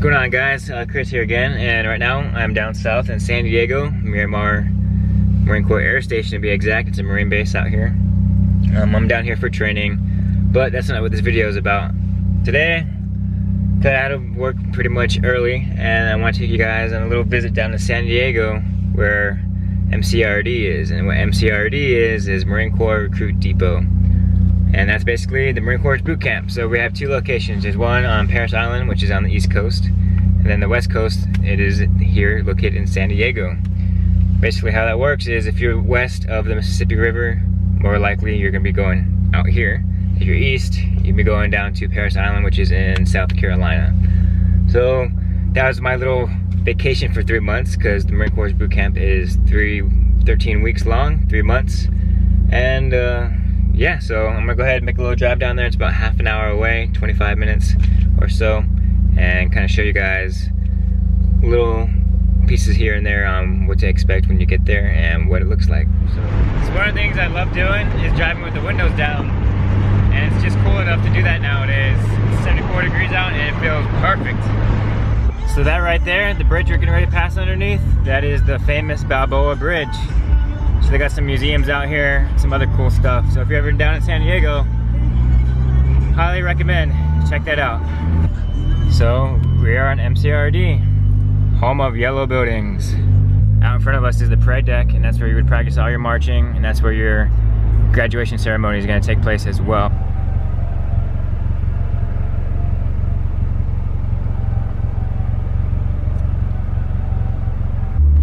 going on, guys? Chris here again, and right now I'm down south in San Diego, Miramar Marine Corps Air Station to be exact. It's a Marine base out here. I'm down here for training, but that's not what this video is about. Today, got out of work pretty much early, and I want to take you guys on a little visit down to San Diego where MCRD is. And what MCRD is Marine Corps Recruit Depot. And that's basically the Marine Corps boot camp. So we have two locations. There's one on Parris Island, which is on the East Coast. And then the West Coast, it is here located in San Diego. Basically how that works is if you're west of the Mississippi River, more likely you're gonna be going out here. If you're east, you'll be going down to Parris Island, which is in South Carolina. So that was my little vacation for 3 months, because the Marine Corps boot camp is 13 weeks long, 3 months. And yeah, so I'm gonna go ahead and make a little drive down there. It's about half an hour away, 25 minutes or so, and kind of show you guys little pieces here and there on what to expect when you get there and what it looks like. So one of the things I love doing is driving with the windows down, and it's just cool enough to do that nowadays. It's 74 degrees out and it feels perfect. So that right there, the bridge you're getting ready to pass underneath, that is the famous Balboa Bridge. So they got some museums out here, some other cool stuff. So if you're ever down in San Diego, highly recommend, check that out. So we are on MCRD, home of yellow buildings. Out in front of us is the parade deck, and that's where you would practice all your marching, and that's where your graduation ceremony is gonna take place as well.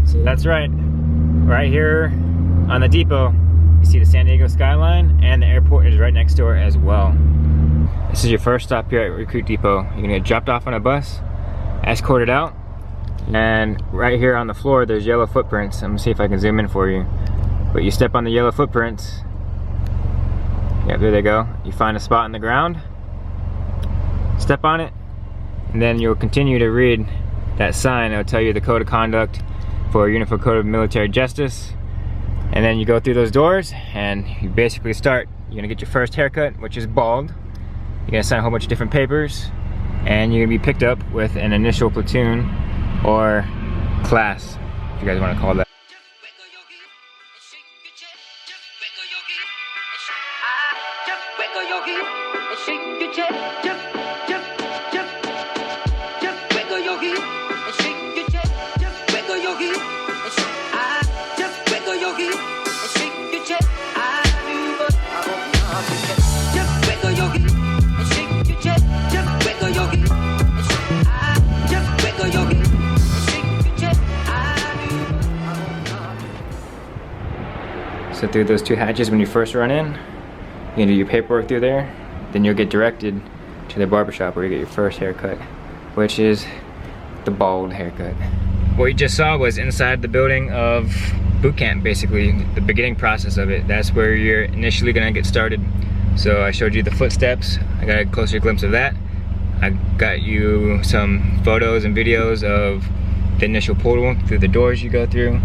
So that's right here on the depot, you see the San Diego skyline, and the airport is right next door as well. This is your first stop here at Recruit Depot. You're gonna get dropped off on a bus, escorted out, and right here on the floor there's yellow footprints. I'm gonna see if I can zoom in for you. But you step on the yellow footprints, yeah, there they go. You find a spot on the ground, step on it, and then you'll continue to read that sign. It'll tell you the code of conduct for Uniform Code of Military Justice. And then you go through those doors and you basically start. You're gonna get your first haircut, which is bald. You're gonna sign a whole bunch of different papers, and you're gonna be picked up with an initial platoon or class, if you guys wanna call that. So through those two hatches, when you first run in, you can do your paperwork through there, then you'll get directed to the barbershop where you get your first haircut, which is the bald haircut. What you just saw was inside the building of boot camp, basically, the beginning process of it. That's where you're initially gonna get started. So I showed you the footsteps, I got a closer glimpse of that. I got you some photos and videos of the initial portal through the doors you go through.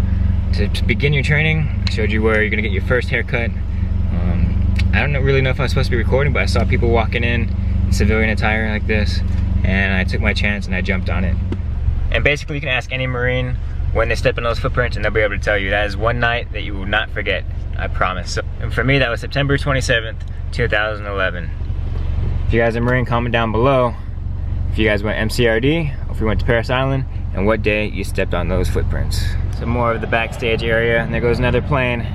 To begin your training, I showed you where you're gonna get your first haircut. I don't really know if I was supposed to be recording, but I saw people walking in civilian attire like this, and I took my chance and I jumped on it. And basically you can ask any Marine when they step in those footprints and they'll be able to tell you that is one night that you will not forget, I promise. So, and for me that was September 27th, 2011. If you guys are Marine, comment down below if you guys went MCRD or if you went to Parris Island and what day you stepped on those footprints. Some more of the backstage area, and there goes another plane.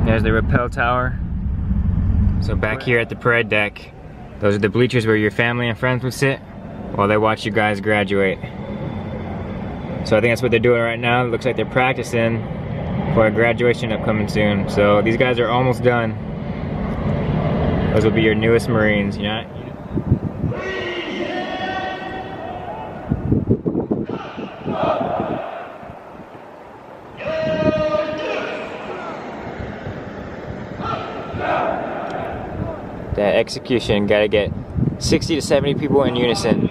There's the rappel tower. So back here at the parade deck, those are the bleachers where your family and friends would sit while they watch you guys graduate. So I think that's what they're doing right now. It looks like they're practicing for a graduation upcoming soon. So these guys are almost done. Those will be your newest Marines, you know? That execution, gotta get 60 to 70 people in unison.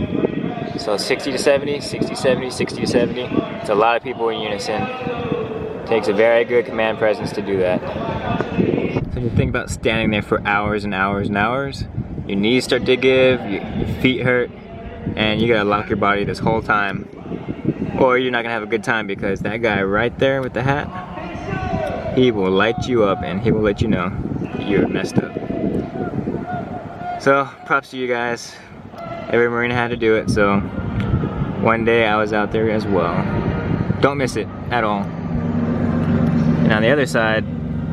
So 60 to 70, 60 to 70, 60 to 70. It's a lot of people in unison. Takes a very good command presence to do that. So you think about standing there for hours and hours and hours, your knees start to give, your feet hurt, and you gotta lock your body this whole time, or you're not gonna have a good time, because that guy right there with the hat, he will light you up and he will let you know you're messed up. So props to you guys. Every Marine had to do it, so one day I was out there as well. Don't miss it at all. And on the other side,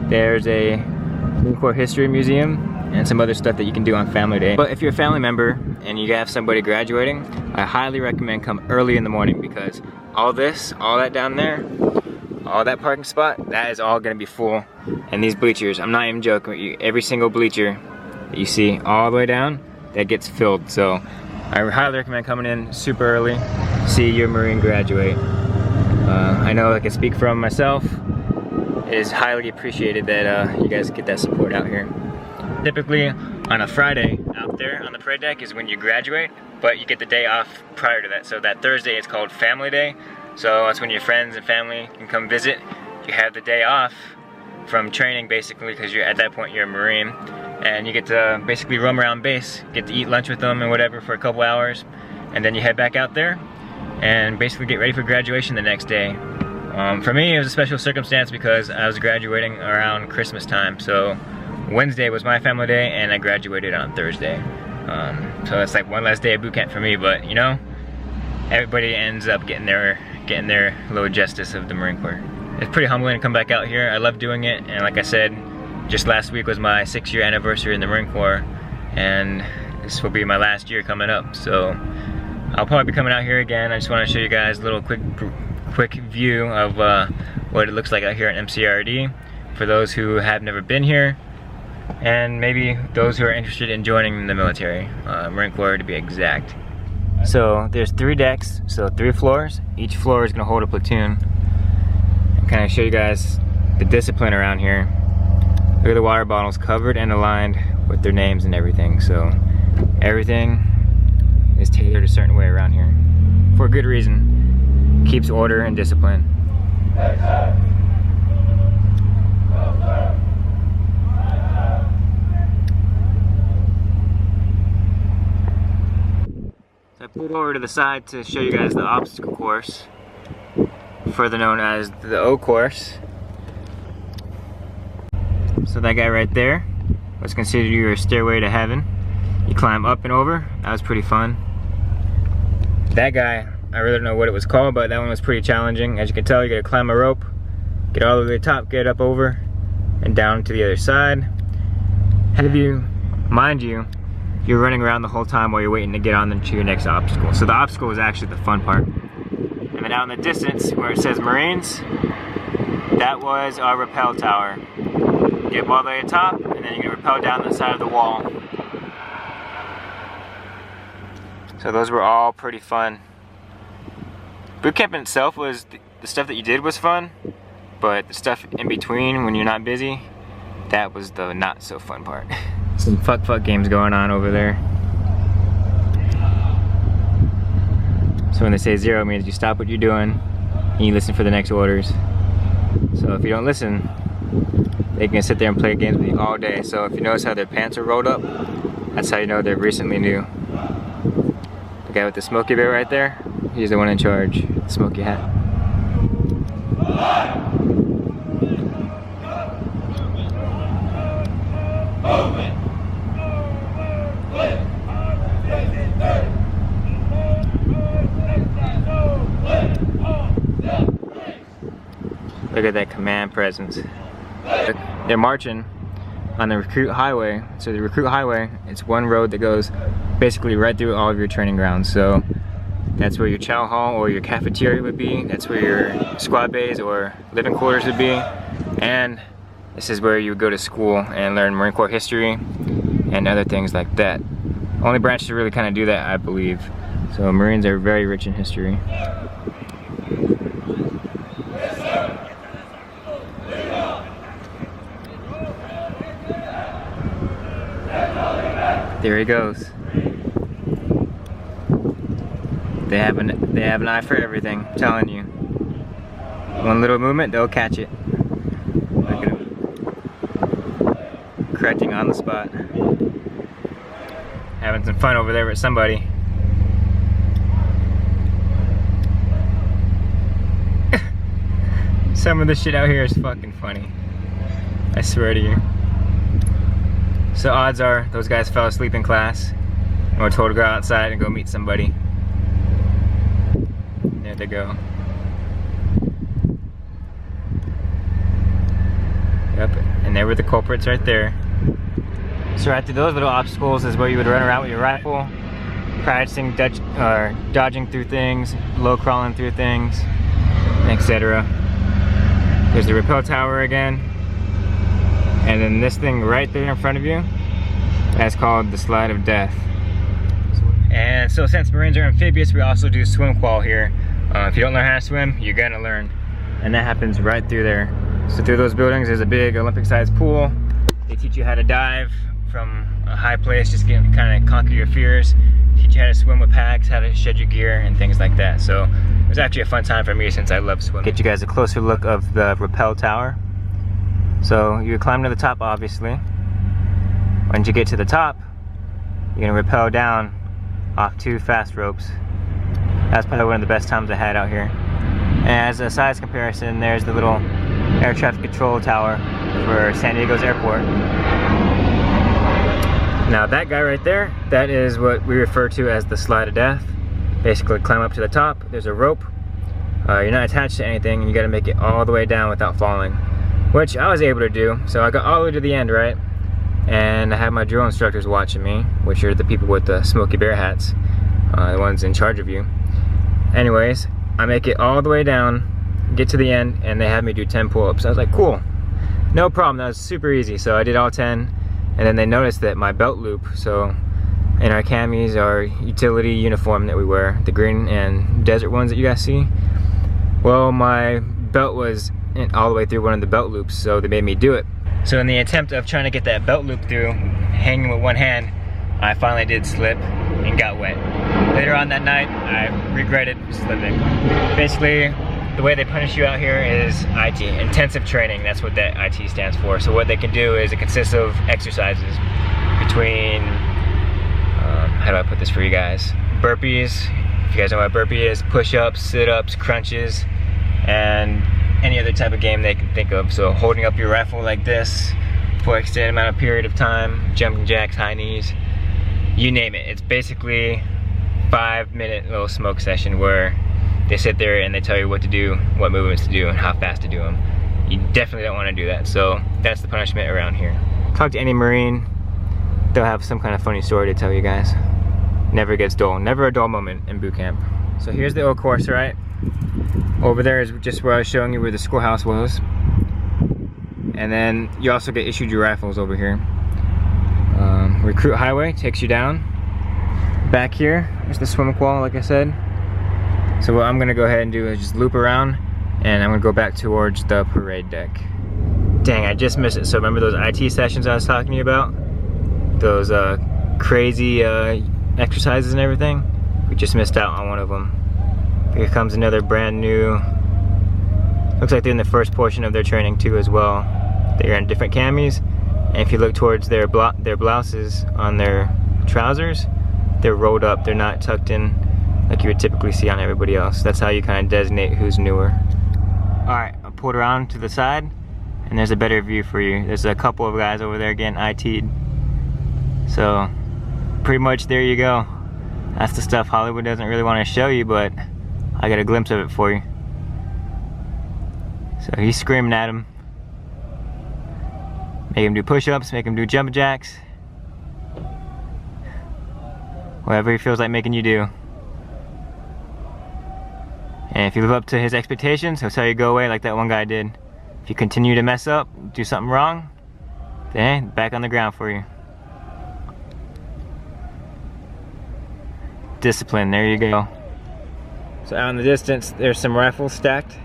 there's a Marine Corps History Museum and some other stuff that you can do on family day. But if you're a family member and you have somebody graduating, I highly recommend come early in the morning, because all that down there, all that parking spot, that is all gonna be full. And these bleachers, I'm not even joking, every single bleacher that you see all the way down, that gets filled. So I highly recommend coming in super early, see your Marine graduate. I know I can speak from myself. It is highly appreciated that you guys get that support out here. Typically on a Friday out there on the parade deck is when you graduate, but you get the day off prior to that. So that Thursday is called Family Day. So that's when your friends and family can come visit. You have the day off from training, basically, because at that point you're a Marine, and you get to basically roam around base, get to eat lunch with them and whatever for a couple hours, and then you head back out there and basically get ready for graduation the next day. For me, it was a special circumstance because I was graduating around Christmas time, so Wednesday was my family day and I graduated on Thursday. So it's like one last day of boot camp for me, but you know, everybody ends up getting their little justice of the Marine Corps. It's pretty humbling to come back out here. I love doing it, and like I said, just last week was my 6-year anniversary in the Marine Corps, and this will be my last year coming up, so I'll probably be coming out here again. I just want to show you guys a little quick view of what it looks like out here at MCRD for those who have never been here, and maybe those who are interested in joining the military, Marine Corps to be exact. So there's 3 decks, so 3 floors. Each floor is going to hold a platoon. Kind of show you guys the discipline around here. Look at the water bottles covered and aligned with their names and everything. So everything is tailored a certain way around here for a good reason. Keeps order and discipline. So I pulled over to the side to show you guys the obstacle course, further known as the O course. So that guy right there was considered your stairway to heaven. You climb up and over. That was pretty fun. That guy, I really don't know what it was called, but that one was pretty challenging. As you can tell, you gotta climb a rope, get all the way to the top, get up over, and down to the other side. Mind you, you're running around the whole time while you're waiting to get on to your next obstacle. So the obstacle is actually the fun part. And then out in the distance, where it says Marines, that was our rappel tower. Get up all the way to the top, and then you get rappelled down the side of the wall. So those were all pretty fun. Boot camp in itself was, the stuff that you did was fun, but the stuff in between when you're not busy, that was the not so fun part. Some fuck games going on over there. So when they say 0, it means you stop what you're doing and you listen for the next orders. So if you don't listen, they can sit there and play games with you all day. So if you notice how their pants are rolled up, that's how you know they're recently new. The guy with the smoky bit right there, he's the one in charge. The smoky hat. Look at that command presence. They're marching on the recruit highway. So the recruit highway, it's one road that goes basically right through all of your training grounds. So that's where your chow hall or your cafeteria would be. That's where your squad bays or living quarters would be. And this is where you would go to school and learn Marine Corps history and other things like that. Only branches that really kind of do that, I believe. So Marines are very rich in history. There he goes. They have an eye for everything, I'm telling you. One little movement, they'll catch it. Look at him. Correcting on the spot. Having some fun over there with somebody. Some of the shit out here is fucking funny. I swear to you. So odds are those guys fell asleep in class and were told to go outside and go meet somebody. There they go. Yep, and there were the culprits right there. So right through those little obstacles is where you would run around with your rifle, practicing dodging through things, low crawling through things, etc. There's the rappel tower again. And then this thing right there in front of you, that's called the slide of death. And so since Marines are amphibious, we also do swim qual here. If you don't learn how to swim, you're gonna learn. And that happens right through there. So through those buildings, there's a big Olympic-sized pool. They teach you how to dive from a high place, just kind of conquer your fears. Teach you how to swim with packs, how to shed your gear, and things like that. So it was actually a fun time for me since I love swimming. Get you guys a closer look of the rappel tower. So you climb to the top, obviously. Once you get to the top, you're gonna rappel down off 2 fast ropes. That's probably one of the best times I had out here. And as a size comparison, there's the little air traffic control tower for San Diego's airport. Now that guy right there, that is what we refer to as the slide of death. Basically climb up to the top, there's a rope. You're not attached to anything, and you gotta make it all the way down without falling. Which I was able to do, so I got all the way to the end, right? And I had my drill instructors watching me, which are the people with the Smokey Bear hats, the ones in charge of you. Anyways, I make it all the way down, get to the end, and they had me do 10 pull-ups. I was like, cool, no problem, that was super easy. So I did all 10, and then they noticed that my belt loop, so in our camis, our utility uniform that we wear, the green and desert ones that you guys see, well, my belt was all the way through one of the belt loops, so they made me do it. So in the attempt of trying to get that belt loop through, hanging with one hand, I finally did slip and got wet. Later on that night, I regretted slipping. Basically, the way they punish you out here is IT, intensive training. That's what that IT stands for. So what they can do is it consists of exercises between, how do I put this for you guys? Burpees, if you guys know what a burpee is, push-ups, sit-ups, crunches, and any other type of game they can think of. So holding up your rifle like this for an extended amount of period of time, jumping jacks, high knees, you name it. It's basically 5-minute little smoke session where they sit there and they tell you what to do, what movements to do, and how fast to do them. You definitely don't want to do that. So that's the punishment around here. Talk to any Marine, they'll have some kind of funny story to tell you guys. Never gets dull, never a dull moment in boot camp. So here's the old course, right? Over there is just where I was showing you where the schoolhouse was. And then you also get issued your rifles over here. Recruit Highway takes you down. Back here is the swim qual, like I said. So what I'm gonna go ahead and do is just loop around, and I'm gonna go back towards the parade deck. Dang, I just missed it. So remember those IT sessions I was talking to you about? Those crazy exercises and everything? We just missed out on one of them. Here comes another brand new, looks like they're in the first portion of their training too as well. They're in different camis, and if you look towards their blouses on their trousers, they're rolled up, they're not tucked in like you would typically see on everybody else. That's how you kind of designate who's newer. Alright, I pulled around to the side, and there's a better view for you. There's a couple of guys over there getting IT'd. So, pretty much there you go. That's the stuff Hollywood doesn't really want to show you, but I got a glimpse of it for you. So he's screaming at him. Make him do push-ups, make him do jumping jacks. Whatever he feels like making you do. And if you live up to his expectations, he'll tell you to go away like that one guy did. If you continue to mess up, do something wrong, then back on the ground for you. Discipline, there you go. So out in the distance, there's some rifles stacked.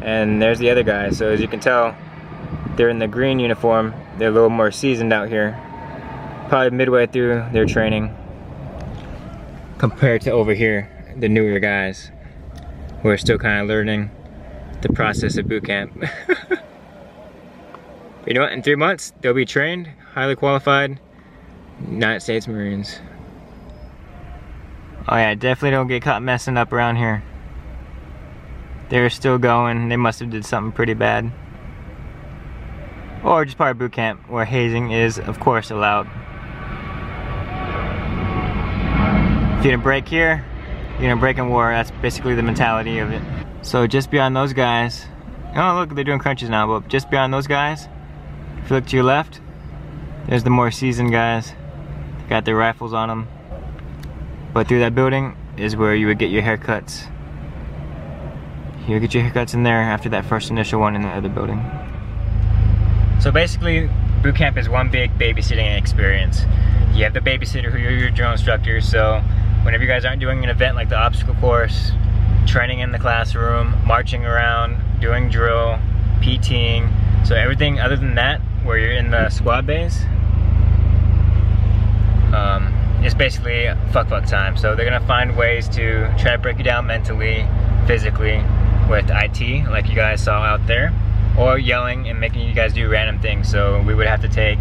And there's the other guys. So as you can tell, they're in the green uniform. They're a little more seasoned out here. Probably midway through their training. Compared to over here, the newer guys who are still kind of learning the process of boot camp. You know what, in 3 months, they'll be trained, highly qualified United States Marines. Oh yeah, definitely don't get caught messing up around here. they're still going. They must have did something pretty bad. Or just part of boot camp where hazing is, of course, allowed. If you're gonna break here, you're gonna break in war. That's basically the mentality of it. So just beyond those guys, oh look, they're doing crunches now, but just beyond those guys, if you look to your left, there's the more seasoned guys. They got their rifles on them. But through that building is where you would get your haircuts. You would get your haircuts in there after that first initial one in the other building. So basically, boot camp is one big babysitting experience. You have the babysitter who are your drill instructors, so whenever you guys aren't doing an event like the obstacle course, training in the classroom, marching around, doing drill, PTing, so everything other than that, where you're in the squad base, is basically fuck time. So they're gonna find ways to try to break you down mentally, physically, with IT, like you guys saw out there, or yelling and making you guys do random things. So we would have to take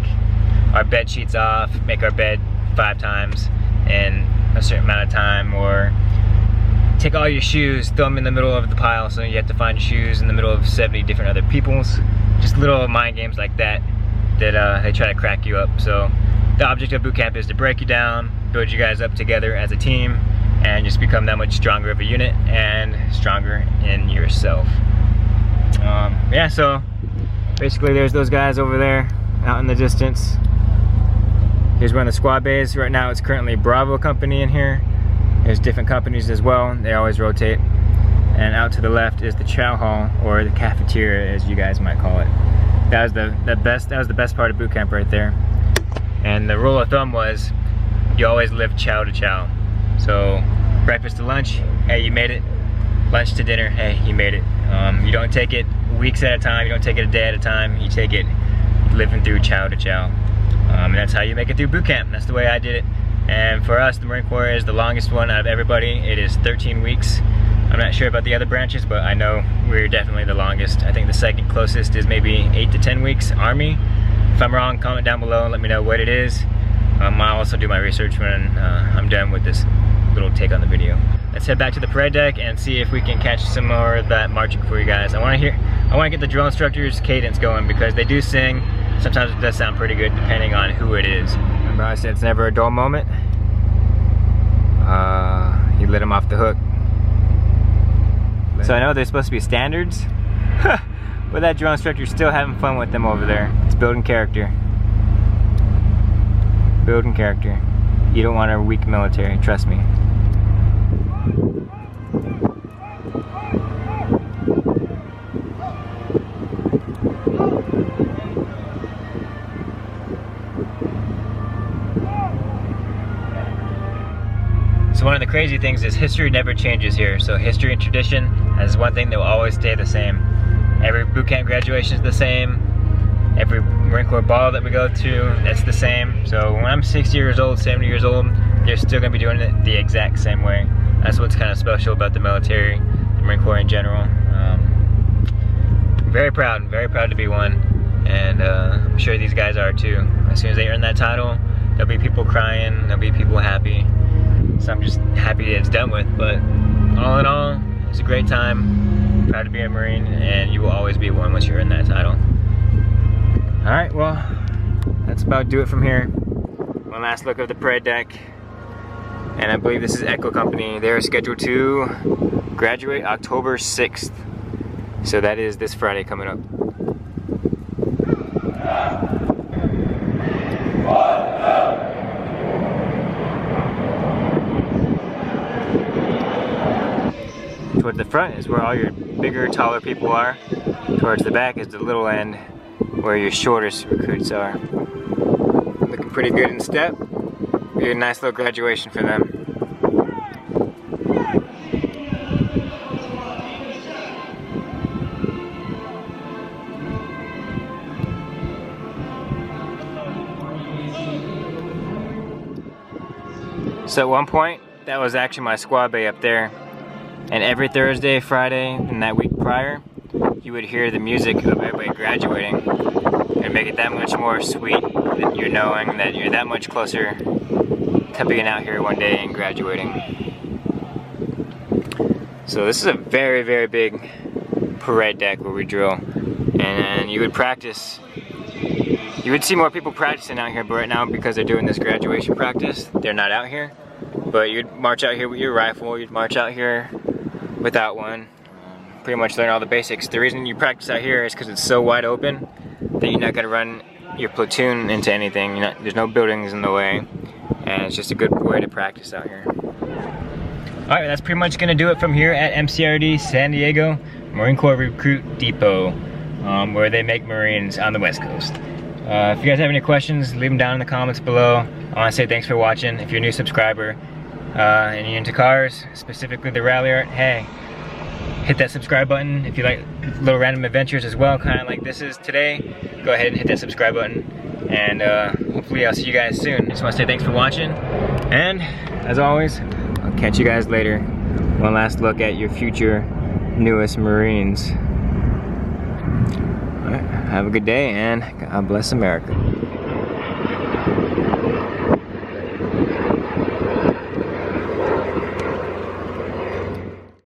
our bed sheets off, make our bed 5 times in a certain amount of time, or take all your shoes, throw them in the middle of the pile, so you have to find shoes in the middle of 70 different other people's. Just little mind games like that that they try to crack you up. So the object of boot camp is to break you down, build you guys up together as a team, and just become that much stronger of a unit and stronger in yourself. Yeah, so basically there's those guys over there out in the distance. Here's one of the squad bays. Right now it's currently Bravo company in here. There's different companies as well. They always rotate. And out to the left is the chow hall, or the cafeteria as you guys might call it. That was the best part of boot camp right there. And the rule of thumb was you always live chow to chow. So breakfast to lunch, hey, you made it. Lunch to dinner, hey, you made it. You don't take it weeks at a time, you don't take it a day at a time, you take it living through chow to chow. And that's how you make it through boot camp. That's the way I did it. And for us, the Marine Corps is the longest one out of everybody. It is 13 weeks. I'm not sure about the other branches, but I know we're definitely the longest. I think the second closest is maybe 8 to 10 weeks, Army. If I'm wrong, comment down below and let me know what it is. I'll also do my research when I'm done with this little take on the video. Let's head back to the parade deck and see if we can catch some more of that marching for you guys. I want to get the drill instructor's cadence going, because they do sing. Sometimes it does sound pretty good depending on who it is. Remember I said it's never a dull moment? He lit him off the hook. So I know there's supposed to be standards, but that drill instructor's still having fun with them over there. It's building character. Building character. You don't want a weak military, trust me. So one of the crazy things is history never changes here. So history and tradition is one thing that will always stay the same. Every boot camp graduation is the same. Every Marine Corps ball that we go to, that's the same. So when I'm 60 years old, 70 years old, they're still gonna be doing it the exact same way. That's what's kind of special about the military, the Marine Corps in general. Very proud to be one. And I'm sure these guys are too. As soon as they earn that title, there'll be people crying, there'll be people happy. So I'm just happy that it's done with, but all in all, it's a great time. Proud to be a Marine, and you will always be one once you earn that title. Alright, well, that's about do it from here. One last look of the parade deck. And I believe this is Echo Company. They're scheduled to graduate October 6th. So that is this Friday coming up. Towards the front is where all your bigger, taller people are. Towards the back is the little end where your shortest recruits are. Looking pretty good in step. Be a nice little graduation for them. So at one point, that was actually my squad bay up there. And every Thursday, Friday, and that week prior, you would hear the music of everybody graduating. And make it that much more sweet that you're knowing that you're that much closer to being out here one day and graduating. So this is a very, very big parade deck where we drill. And you would practice, you would see more people practicing out here, but right now because they're doing this graduation practice, they're not out here. But you'd march out here with your rifle, you'd march out here without one. Pretty much learn all the basics. The reason you practice out here is because it's so wide open that you're not gonna run your platoon into anything. There's no buildings in the way, and it's just a good way to practice out here. All right, that's pretty much gonna do it from here at MCRD San Diego Marine Corps Recruit Depot, where they make Marines on the West Coast. If you guys have any questions, leave them down in the comments below. I wanna say thanks for watching. If you're a new subscriber and you're into cars, specifically the rally art, hey, hit that subscribe button. If you like little random adventures as well, kind of like this is today, go ahead and hit that subscribe button. And hopefully I'll see you guys soon. Just want to say thanks for watching. And as always, I'll catch you guys later. One last look at your future newest Marines. All right, have a good day and God bless America.